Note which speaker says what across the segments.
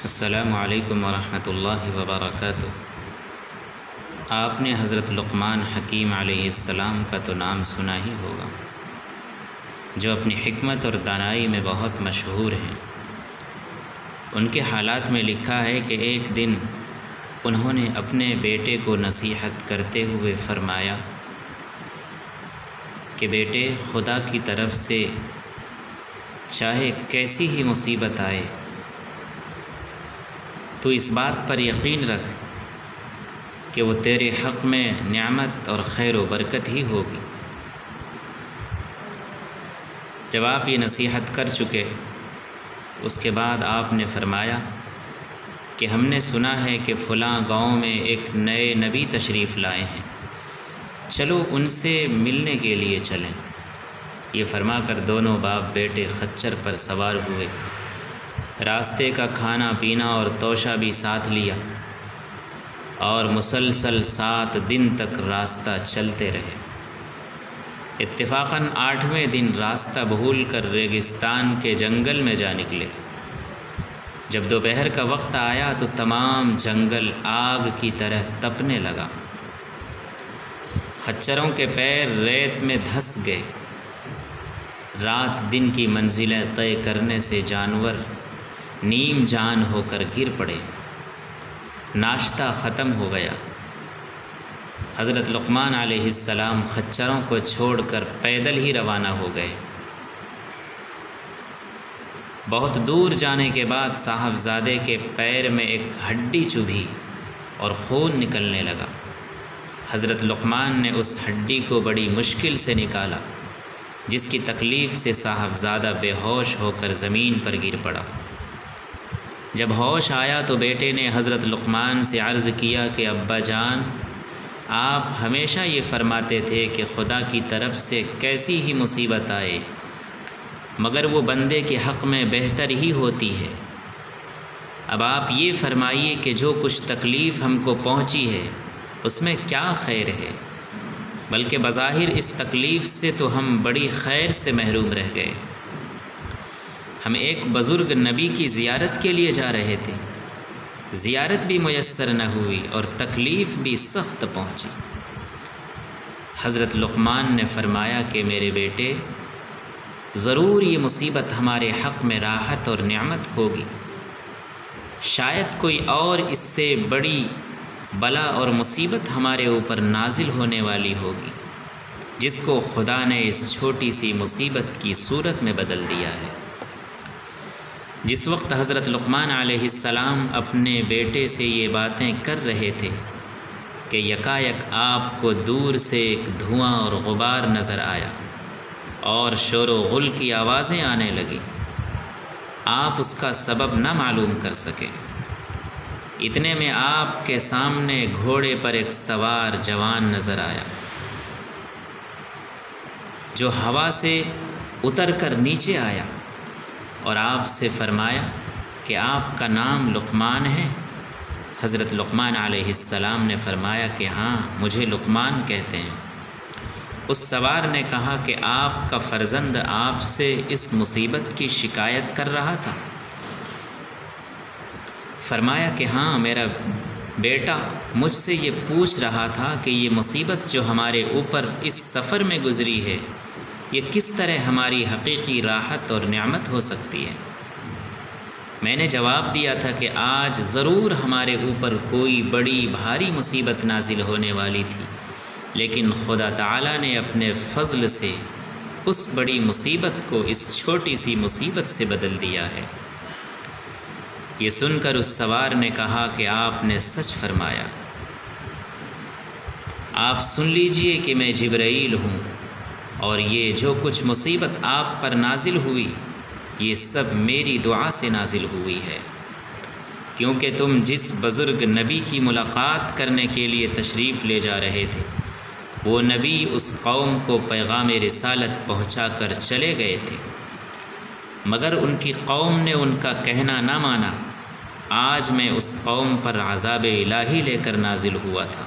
Speaker 1: السلام علیکم ورحمۃ اللہ وبرکاتہ۔ آپ نے حضرت لقمان حکیم علیہ السلام کا تو نام سنا ہی ہوگا، جو اپنی حکمت اور دانائی میں بہت مشہور ہیں۔ ان کے حالات میں لکھا ہے کہ ایک دن انہوں نے اپنے بیٹے کو نصیحت کرتے ہوئے فرمایا کہ بیٹے، خدا کی طرف سے چاہے کیسی ہی مصیبت آئے تو اس بات پر یقین رکھ کہ وہ تیرے حق میں نعمت اور خیر و برکت ہی ہوگی۔ جب آپ یہ نصیحت کر چکے تو اس کے بعد آپ نے فرمایا کہ ہم نے سنا ہے کہ فلاں گاؤں میں ایک نئے نبی تشریف لائے ہیں، چلو ان سے ملنے کے لیے چلیں۔ یہ فرما کر دونوں باپ بیٹے خچر پر سوار ہوئے، راستے کا کھانا پینا اور توشہ بھی ساتھ لیا اور مسلسل 7 دن تک راستہ چلتے رہے۔ اتفاقاً 8ویں دن راستہ بھول کر ریگستان کے جنگل میں جا نکلے۔ جب دوپہر کا وقت آیا تو تمام جنگل آگ کی طرح تپنے لگا، خچروں کے پیر ریت میں دھس گئے۔ رات دن کی منزلیں طے کرنے سے جانور نیم جان ہو کر گر پڑے، ناشتہ ختم ہو گیا۔ حضرت لقمان علیہ السلام خچروں کو چھوڑ کر پیدل ہی روانہ ہو گئے۔ بہت دور جانے کے بعد صاحبزادے کے پیر میں ایک ہڈی چبھی اور خون نکلنے لگا۔ حضرت لقمان نے اس ہڈی کو بڑی مشکل سے نکالا، جس کی تکلیف سے صاحبزادہ بے ہوش ہو کر زمین پر گر پڑا۔ جب ہوش آیا تو بیٹے نے حضرت لقمان سے عرض کیا کہ ابا جان، آپ ہمیشہ یہ فرماتے تھے کہ خدا کی طرف سے کیسی ہی مصیبت آئے مگر وہ بندے کے حق میں بہتر ہی ہوتی ہے۔ اب آپ یہ فرمائیے کہ جو کچھ تکلیف ہم کو پہنچی ہے اس میں کیا خیر ہے، بلکہ بظاہر اس تکلیف سے تو ہم بڑی خیر سے محروم رہ گئے۔ ہم ایک بزرگ نبی کی زیارت کے لیے جا رہے تھے، زیارت بھی میسر نہ ہوئی اور تکلیف بھی سخت پہنچی۔ حضرت لقمان نے فرمایا کہ میرے بیٹے، ضرور یہ مصیبت ہمارے حق میں راحت اور نعمت ہوگی، شاید کوئی اور اس سے بڑی بلا اور مصیبت ہمارے اوپر نازل ہونے والی ہوگی، جس کو خدا نے اس چھوٹی سی مصیبت کی صورت میں بدل دیا ہے۔ جس وقت حضرت لقمان علیہ السلام اپنے بیٹے سے یہ باتیں کر رہے تھے کہ یکایک آپ کو دور سے ایک دھواں اور غبار نظر آیا اور شور و غل کی آوازیں آنے لگیں۔ آپ اس کا سبب نہ معلوم کر سکے۔ اتنے میں آپ کے سامنے گھوڑے پر ایک سوار جوان نظر آیا، جو ہوا سے اتر کر نیچے آیا اور آپ سے فرمایا کہ آپ کا نام لقمان ہے؟ حضرت لقمان علیہ السلام نے فرمایا کہ ہاں، مجھے لقمان کہتے ہیں۔ اس سوار نے کہا کہ آپ کا فرزند آپ سے اس مصیبت کی شکایت کر رہا تھا؟ فرمایا کہ ہاں، میرا بیٹا مجھ سے یہ پوچھ رہا تھا کہ یہ مصیبت جو ہمارے اوپر اس سفر میں گزری ہے، یہ کس طرح ہماری حقیقی راحت اور نعمت ہو سکتی ہے۔ میں نے جواب دیا تھا کہ آج ضرور ہمارے اوپر کوئی بڑی بھاری مصیبت نازل ہونے والی تھی، لیکن خدا تعالیٰ نے اپنے فضل سے اس بڑی مصیبت کو اس چھوٹی سی مصیبت سے بدل دیا ہے۔ یہ سن کر اس سوار نے کہا کہ آپ نے سچ فرمایا۔ آپ سن لیجئے کہ میں جبرائیل ہوں، اور یہ جو کچھ مصیبت آپ پر نازل ہوئی یہ سب میری دعا سے نازل ہوئی ہے، کیونکہ تم جس بزرگ نبی کی ملاقات کرنے کے لیے تشریف لے جا رہے تھے، وہ نبی اس قوم کو پیغام رسالت پہنچا کر چلے گئے تھے، مگر ان کی قوم نے ان کا کہنا نہ مانا۔ آج میں اس قوم پر عذاب الہی لے کر نازل ہوا تھا۔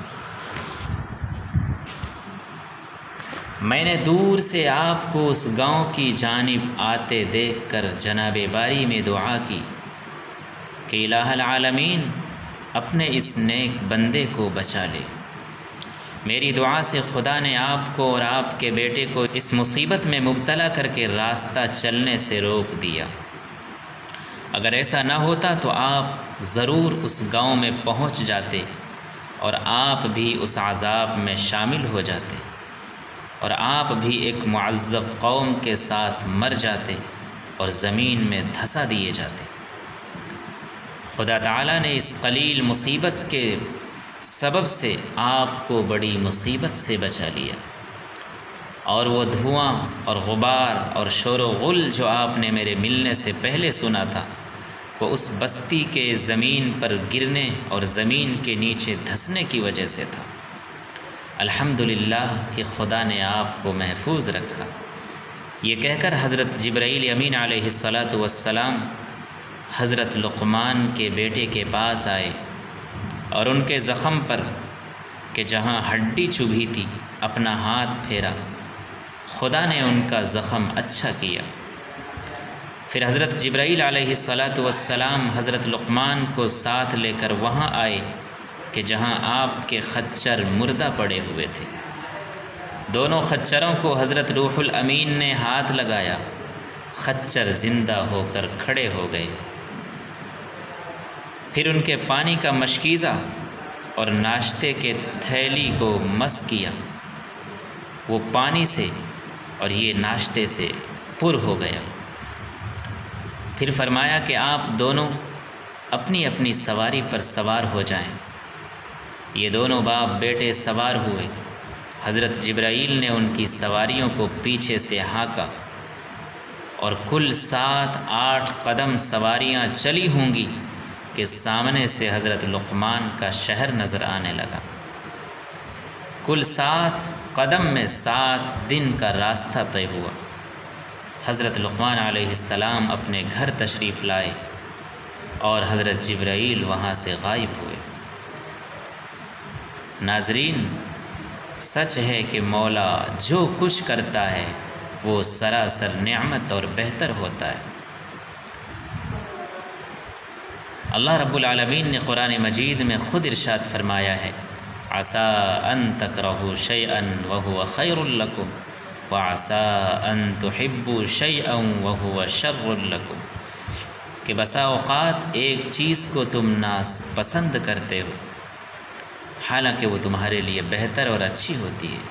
Speaker 1: میں نے دور سے آپ کو اس گاؤں کی جانب آتے دیکھ کر جناب باری میں دعا کی کہ الہ العالمین اپنے اس نیک بندے کو بچا لے۔ میری دعا سے خدا نے آپ کو اور آپ کے بیٹے کو اس مصیبت میں مبتلا کر کے راستہ چلنے سے روک دیا۔ اگر ایسا نہ ہوتا تو آپ ضرور اس گاؤں میں پہنچ جاتے اور آپ بھی اس عذاب میں شامل ہو جاتے اور آپ بھی ایک معذب قوم کے ساتھ مر جاتے اور زمین میں دھسا دیے جاتے۔ خدا تعالیٰ نے اس قلیل مصیبت کے سبب سے آپ کو بڑی مصیبت سے بچا لیا، اور وہ دھواں اور غبار اور شور و غل جو آپ نے میرے ملنے سے پہلے سنا تھا وہ اس بستی کے زمین پر گرنے اور زمین کے نیچے دھسنے کی وجہ سے تھا۔ الحمدللہ کہ خدا نے آپ کو محفوظ رکھا۔ یہ کہہ کر حضرت جبرائیل امین علیہ السلام حضرت لقمان کے بیٹے کے پاس آئے اور ان کے زخم پر کہ جہاں ہڈی چبھی تھی اپنا ہاتھ پھیرا۔ خدا نے ان کا زخم اچھا کیا۔ پھر حضرت جبرائیل علیہ السلام حضرت لقمان کو ساتھ لے کر وہاں آئے کہ جہاں آپ کے خچر مردہ پڑے ہوئے تھے۔ دونوں خچروں کو حضرت روح الامین نے ہاتھ لگایا، خچر زندہ ہو کر کھڑے ہو گئے۔ پھر ان کے پانی کا مشکیزہ اور ناشتے کے تھیلی کو مس کیا، وہ پانی سے اور یہ ناشتے سے پر ہو گیا۔ پھر فرمایا کہ آپ دونوں اپنی اپنی سواری پر سوار ہو جائیں۔ یہ دونوں باپ بیٹے سوار ہوئے۔ حضرت جبرائیل نے ان کی سواریوں کو پیچھے سے ہانکا اور کل 7-8 قدم سواریاں چلی ہوں گی کہ سامنے سے حضرت لقمان کا شہر نظر آنے لگا۔ کل 7 قدم میں 7 دن کا راستہ طے ہوا۔ حضرت لقمان علیہ السلام اپنے گھر تشریف لائے اور حضرت جبرائیل وہاں سے غائب ہوئے۔ ناظرین، سچ ہے کہ مولا جو کچھ کرتا ہے وہ سراسر نعمت اور بہتر ہوتا ہے۔ اللہ رب العالمین نے قرآن مجید میں خود ارشاد فرمایا ہے، عَسَىٰ أَن تَكْرَهُوا شَيْئًا وَهُوَ خَيْرٌ لَكُمْ وَعَسَىٰ أَن تُحِبُّوا شَيْئًا وَهُوَ شَرٌّ لَكُمْ، کہ بسا اوقات ایک چیز کو تم ناپسند کرتے ہو حالانکہ وہ تمہارے لیے بہتر اور اچھی ہوتی ہے۔